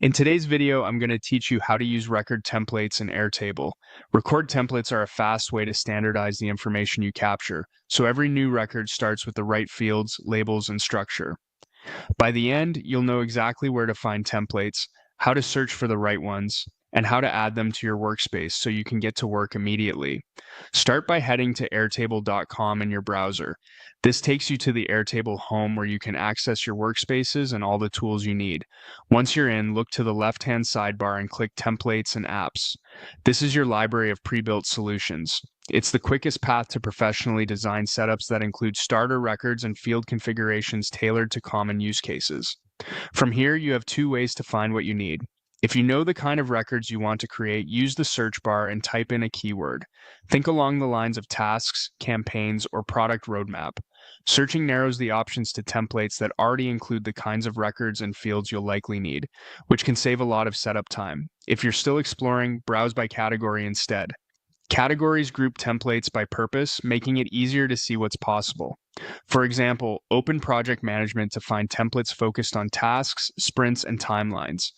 In today's video, I'm going to teach you how to use record templates in Airtable. Record templates are a fast way to standardize the information you capture, so every new record starts with the right fields, labels, and structure. By the end, you'll know exactly where to find templates, how to search for the right ones, and how to add them to your workspace so you can get to work immediately. Start by heading to airtable.com in your browser. This takes you to the Airtable home where you can access your workspaces and all the tools you need. Once you're in, look to the left-hand sidebar and click Templates and Apps. This is your library of pre-built solutions. It's the quickest path to professionally designed setups that include starter records and field configurations tailored to common use cases. From here, you have two ways to find what you need. If you know the kind of records you want to create, use the search bar and type in a keyword. Think along the lines of tasks, campaigns, or product roadmap. Searching narrows the options to templates that already include the kinds of records and fields you'll likely need, which can save a lot of setup time. If you're still exploring, browse by category instead. Categories group templates by purpose, making it easier to see what's possible. For example, open project management to find templates focused on tasks, sprints, and timelines.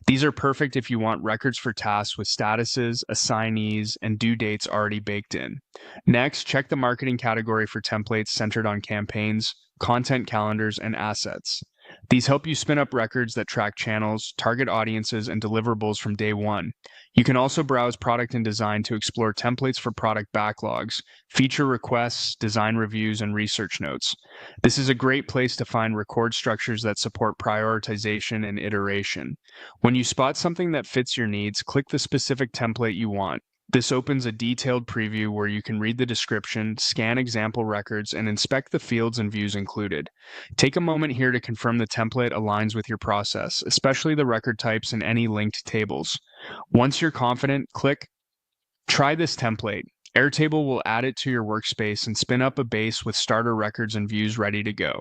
These are perfect if you want records for tasks with statuses, assignees, and due dates already baked in. Next, check the marketing category for templates centered on campaigns, content calendars, and assets. These help you spin up records that track channels, target audiences, and deliverables from day one. You can also browse product and design to explore templates for product backlogs, feature requests, design reviews, and research notes. This is a great place to find record structures that support prioritization and iteration. When you spot something that fits your needs, click the specific template you want. This opens a detailed preview where you can read the description, scan example records, and inspect the fields and views included. Take a moment here to confirm the template aligns with your process, especially the record types and any linked tables. Once you're confident, click Try this template. Airtable will add it to your workspace and spin up a base with starter records and views ready to go.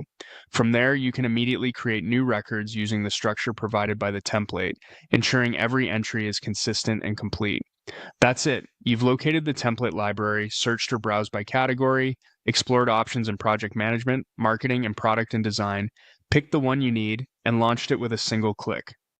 From there, you can immediately create new records using the structure provided by the template, ensuring every entry is consistent and complete. That's it. You've located the template library, searched or browsed by category, explored options in project management, marketing, and product and design, picked the one you need, and launched it with a single click.